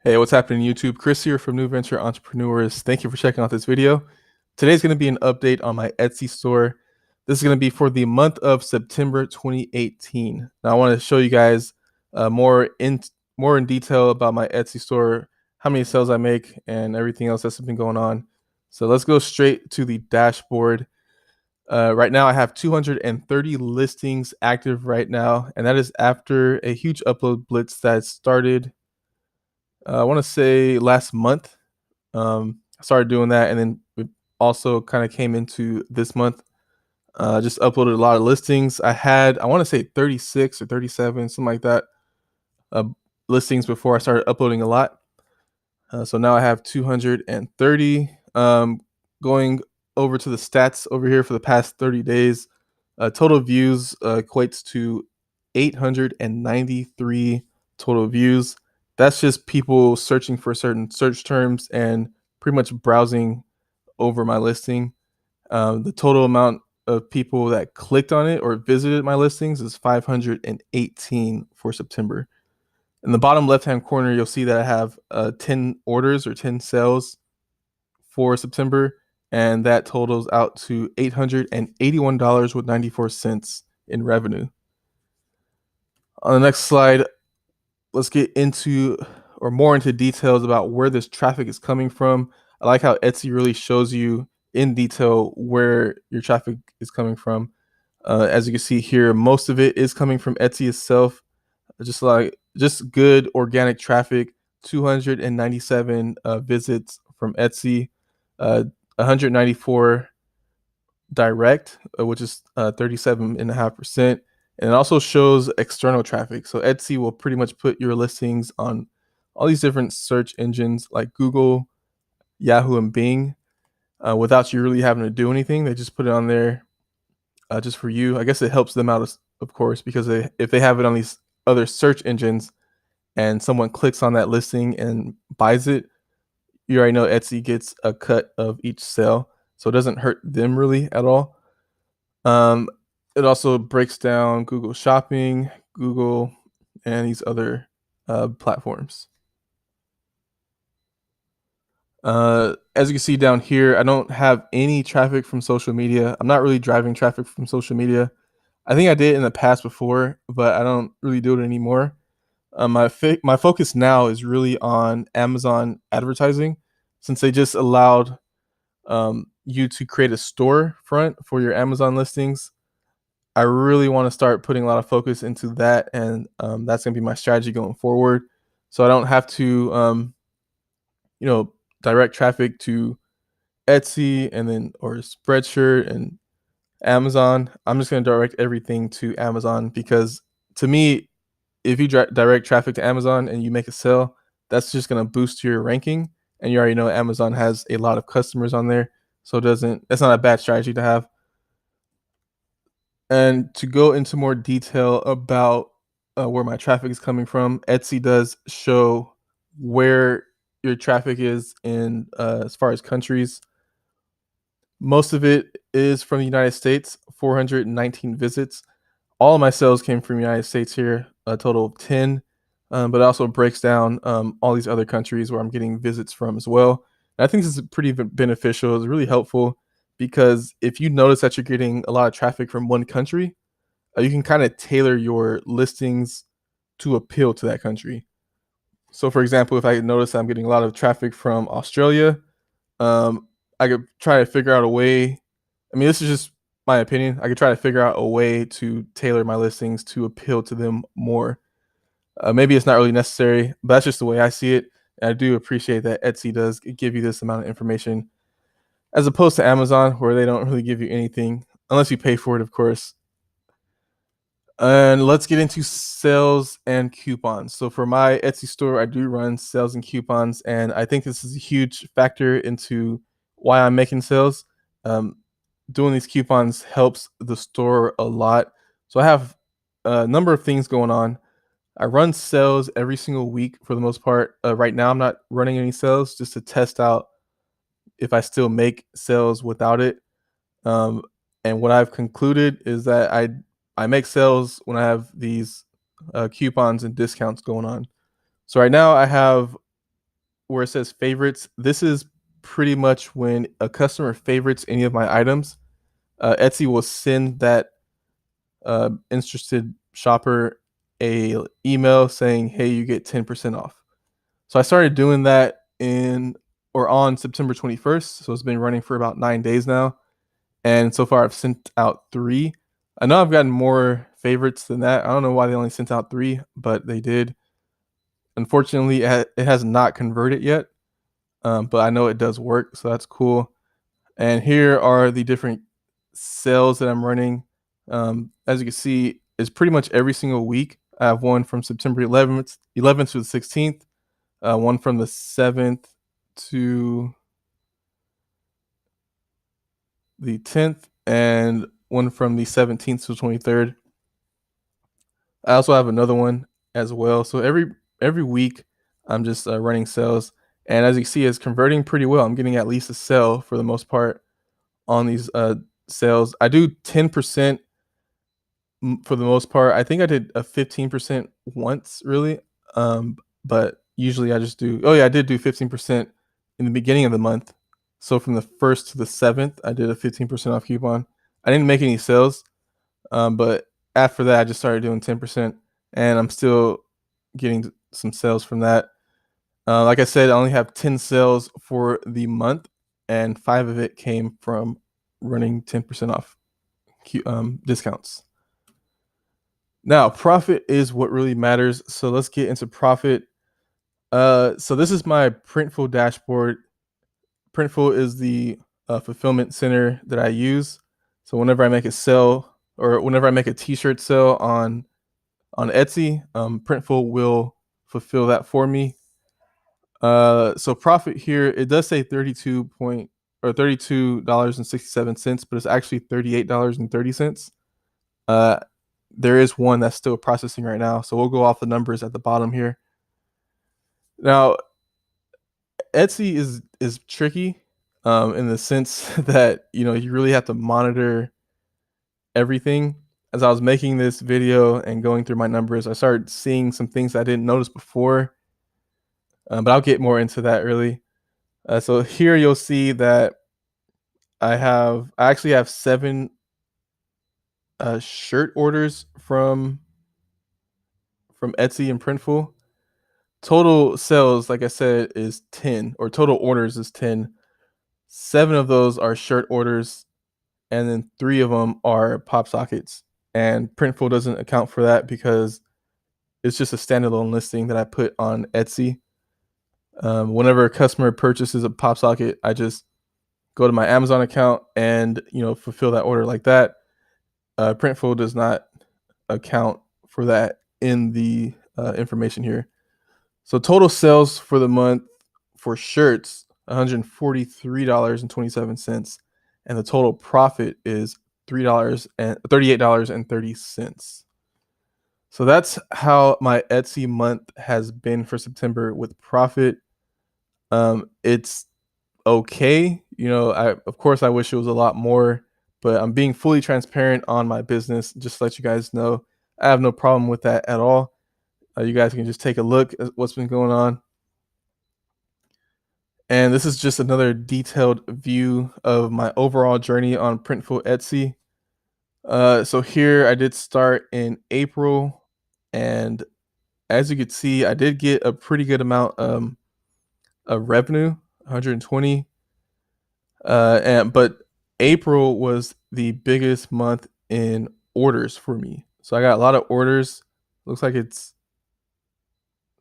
Hey, what's happening YouTube? Chris here from New Venture Entrepreneurs. Thank you for checking out this video. Today's going to be an update on my Etsy store. This is going to be for the month of September 2018. Now I want to show you guys more in detail about my Etsy store, how many sales I make, and everything else that's been going on. So let's go straight to the dashboard. Right now I have 230 listings active right now, and that is after a huge upload blitz that started I want to say last month. I started doing that, and then it also kind of came into this month. Just uploaded a lot of listings. I want to say 36 or 37, something like that, uh, listings before I started uploading a lot. So now I have 230. Going over to the stats over here for the past 30 days, total views equates to 893 total views. That's just people searching for certain search terms and pretty much browsing over my listing. The total amount of people that clicked on it or visited my listings is 518 for September. In the bottom left-hand corner, you'll see that I have 10 orders or 10 sales for September, and that totals out to $881.94 in revenue. On the next slide, let's get into or more into details about where this traffic is coming from. I like how Etsy really shows you in detail where your traffic is coming from. As you can see here, most of it is coming from Etsy itself, just good organic traffic. 297 visits from Etsy, 194 direct, which is 37.5%. And it also shows external traffic. So Etsy will pretty much put your listings on all these different search engines like Google, Yahoo, and Bing without you really having to do anything. They just put it on there just for you. I guess it helps them out, of course, because if they have it on these other search engines and someone clicks on that listing and buys it, you already know Etsy gets a cut of each sale. So it doesn't hurt them really at all. Um, it also breaks down Google Shopping, Google, and these other platforms. As you can see down here, I don't have any traffic from social media. I'm not really driving traffic from social media. I think I did in the past before, but I don't really do it anymore. My focus now is really on Amazon advertising, since they just allowed you to create a storefront for your Amazon listings. I really want to start putting a lot of focus into that, and that's going to be my strategy going forward. So I don't have to, you know, direct traffic to Etsy and then or Spreadshirt and Amazon. I'm just going to direct everything to Amazon because to me, if you direct traffic to Amazon and you make a sale, that's just going to boost your ranking. And you already know Amazon has a lot of customers on there, so that's not a bad strategy to have. And to go into more detail about where my traffic is coming from, Etsy does show where your traffic is in as far as countries. Most of it is from the United States, 419 visits. All of my sales came from the United States here, a total of 10, but it also breaks down all these other countries where I'm getting visits from as well. And I think this is pretty beneficial. It's really helpful because if you notice that you're getting a lot of traffic from one country, you can kind of tailor your listings to appeal to that country. So, for example, if I notice I'm getting a lot of traffic from Australia, um, I could try to figure out a way. I mean, this is just my opinion. I could try to figure out a way to tailor my listings to appeal to them more. Maybe it's not really necessary, but that's just the way I see it. And I do appreciate that Etsy does give you this amount of information, as opposed to Amazon, where they don't really give you anything unless you pay for it, of course. And let's get into sales and coupons. So for my Etsy store, I do run sales and coupons, and I think this is a huge factor into why I'm making sales. Um, Doing these coupons helps the store a lot. So I have a number of things going on. I run sales every single week for the most part. Right now, I'm not running any sales just to test out if I still make sales without it. Um, and what I've concluded is that I make sales when I have these coupons and discounts going on. So right now I have where it says favorites, this is pretty much when a customer favorites any of my items. Etsy will send that interested shopper a email saying, "Hey, you get 10% off." So I started doing that on September 21st. So it's been running for about 9 days now, and so far I've sent out 3. I know I've gotten more favorites than that. I don't know why they only sent out 3, but they did. Unfortunately, it has not converted yet, but I know it does work, so that's cool. And here are the different sales that I'm running. As you can see, it's pretty much every single week. I have one from September 11th to the 16th, one from the 7th to the 10th, and one from the 17th to the 23rd. I also have another one as well. So every week, I'm just running sales, and as you see, it's converting pretty well. I'm getting at least a sale for the most part on these sales. I do 10% for the most part. I think I did a 15% once, really, but usually I just do. Oh yeah, I did do 15% in the beginning of the month. So from the 1st to the 7th, I did a 15% off coupon. I didn't make any sales, but after that, I just started doing 10%, and I'm still getting some sales from that. Like I said, I only have 10 sales for the month, and 5 of it came from running 10% off discounts. Now, profit is what really matters. So let's get into profit. So this is my Printful dashboard. Printful is the fulfillment center that I use. So whenever I make a sale or whenever I make a T-shirt sale on Etsy, Printful will fulfill that for me. So profit here, it does say $32.67, but it's actually $38.30. There is one that's still processing right now, so we'll go off the numbers at the bottom here. Now, Etsy is tricky in the sense that you really have to monitor everything. As I was making this video and going through my numbers, I started seeing some things I didn't notice before, but I'll get more into that really. So here you'll see that I actually have 7 shirt orders from Etsy and Printful. Total sales, like I said, is 10, or total orders is 10. 7 of those are shirt orders, and then 3 of them are pop sockets. And Printful doesn't account for that because it's just a standalone listing that I put on Etsy. Whenever a customer purchases a pop socket, I just go to my Amazon account and fulfill that order like that. Printful does not account for that in the information here. So total sales for the month for shirts, $143.27, and the total profit is $38.30. So that's how my Etsy month has been for September with profit. It's okay. Of course I wish it was a lot more, but I'm being fully transparent on my business, just to let you guys know. I have no problem with that at all. You guys can just take a look at what's been going on. And this is just another detailed view of my overall journey on Printful Etsy. So here I did start in April, and as you can see, I did get a pretty good amount of revenue, 120. But April was the biggest month in orders for me. So I got a lot of orders. Looks like it's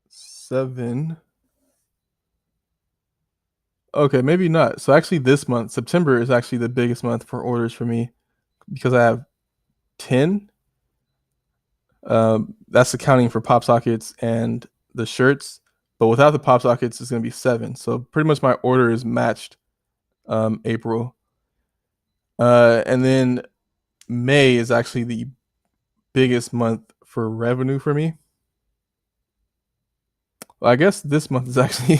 7. Okay, maybe not. So actually this month, September, is actually the biggest month for orders for me because I have 10. That's accounting for pop sockets and the shirts. But without the pop sockets, it's going to be 7. So pretty much my order is matched April. And then May is actually the biggest month for revenue for me. Well, I guess this month is actually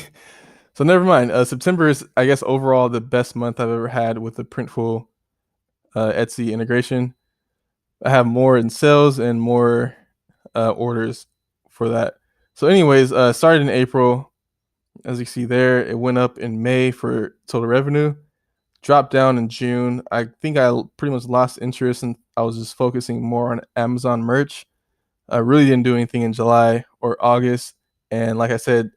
so never mind. September is, I guess, overall the best month I've ever had with the Printful Etsy integration. I have more in sales and more orders for that. So, anyways, started in April. As you see there, it went up in May for total revenue, dropped down in June. I think I pretty much lost interest and I was just focusing more on Amazon merch. I really didn't do anything in July or August. And like I said,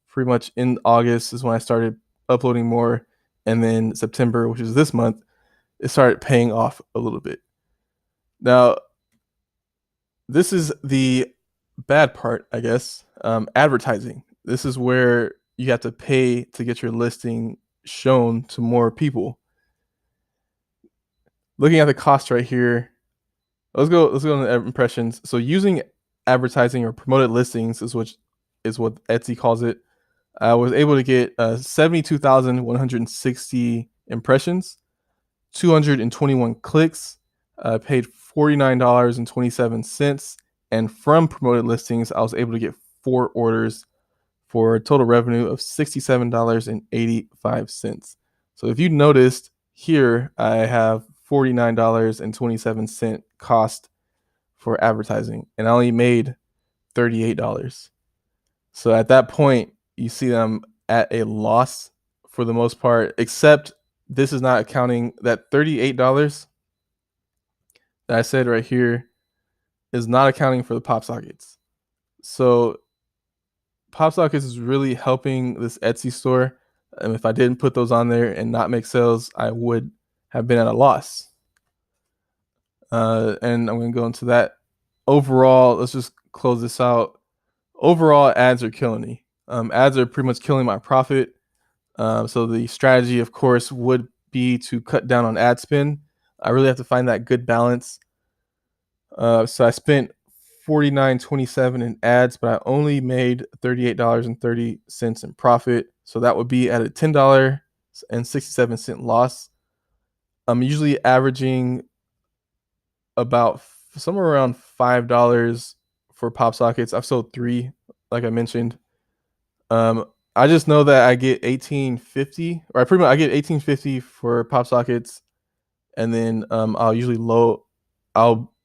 pretty much in August is when I started uploading more. And then September, which is this month, it started paying off a little bit. Now, this is the bad part, I guess. Advertising. This is where you have to pay to get your listing shown to more people. Looking at the cost right here, let's go into impressions. So using advertising or promoted listings is what Etsy calls it. I was able to get 72,160 impressions, 221 clicks, paid $49.27, and from promoted listings, I was able to get 4 orders for a total revenue of $67.85. So if you noticed here, I have $49.27 cost for advertising, and I only made $38. So at that point, you see them at a loss for the most part, except this is not accounting that $38 that I said right here is not accounting for the pop sockets. So pop sockets is really helping this Etsy store. And if I didn't put those on there and not make sales, I would have been at a loss. And I'm going to go into that. Overall, let's just close this out. Overall, ads are killing me. Ads are pretty much killing my profit. So the strategy, of course, would be to cut down on ad spend. I really have to find that good balance. So I spent $49.27 in ads, but I only made $38.30 in profit. So that would be at a $10.67 loss. I'm usually averaging about somewhere around $5 for pop sockets. I've sold 3, like I mentioned. I just know that I get $18.50, or I get $18.50 for pop sockets, and then I'll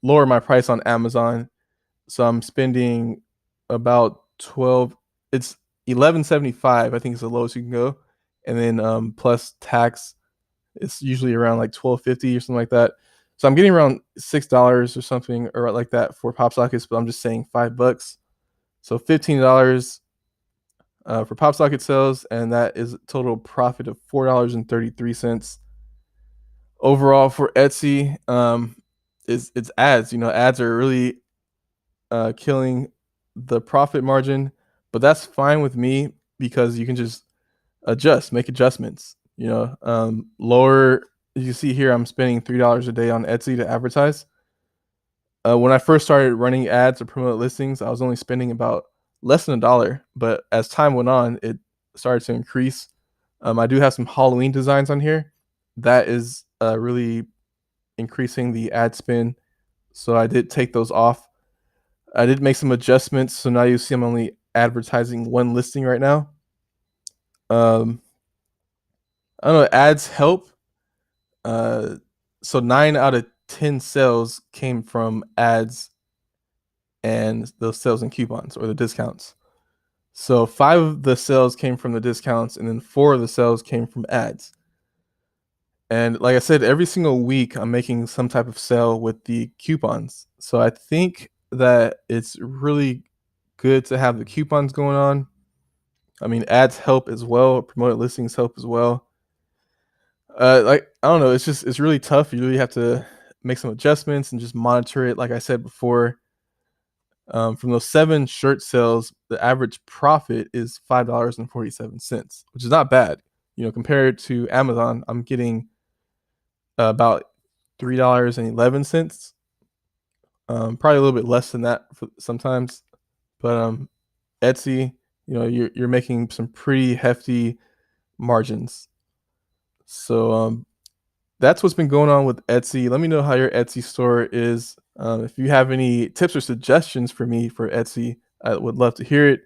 lower my price on Amazon. So I'm spending about 12. It's $11.75. I think it's the lowest you can go, and then plus tax, it's usually around like $12.50 or something like that. So I'm getting around $6 or something or like that for pop sockets, but I'm just saying $5. So $15 for pop socket sales, and that is a total profit of $4.33. Overall for Etsy, it's ads. Ads are really killing the profit margin, but that's fine with me because you can just make adjustments. Lower. You see here, I'm spending $3 a day on Etsy to advertise. When I first started running ads or promote listings, I was only spending about less than $1, but as time went on, it started to increase. I do have some Halloween designs on here. That is really increasing the ad spend, so I did take those off. I did make some adjustments, so now you see I'm only advertising 1 listing right now. I don't know, ads help. So 9 out of 10 sales came from ads and those sales and coupons or the discounts. So 5 of the sales came from the discounts, and then 4 of the sales came from ads. And like I said, every single week I'm making some type of sale with the coupons. So I think that it's really good to have the coupons going on. I mean, ads help as well, promoted listings help as well. Like, I don't know, it's really tough. You really have to make some adjustments and just monitor it. Like I said before, from those 7 shirt sales, the average profit is $5.47, which is not bad. Compared to Amazon, I'm getting about $3.11. Probably a little bit less than that sometimes, but Etsy, you're making some pretty hefty margins. So that's what's been going on with Etsy. Let me know how your Etsy store is. If you have any tips or suggestions for me for Etsy, I would love to hear it.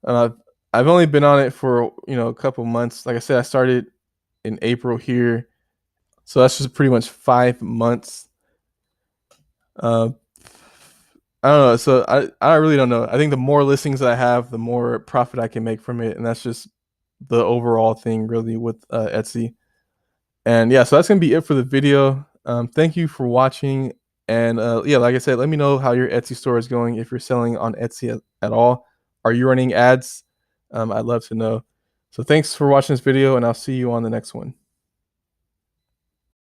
Uh, I've only been on it for a couple months. Like I said, I started in April here, so that's just pretty much 5 months. Uh, I don't know. So I really don't know. I think the more listings that I have, the more profit I can make from it, and that's just the overall thing really with Etsy. And yeah, so that's gonna be it for the video. Thank you for watching. And yeah, like I said, let me know how your Etsy store is going if you're selling on Etsy at all. Are you running ads? I'd love to know. So thanks for watching this video, and I'll see you on the next one.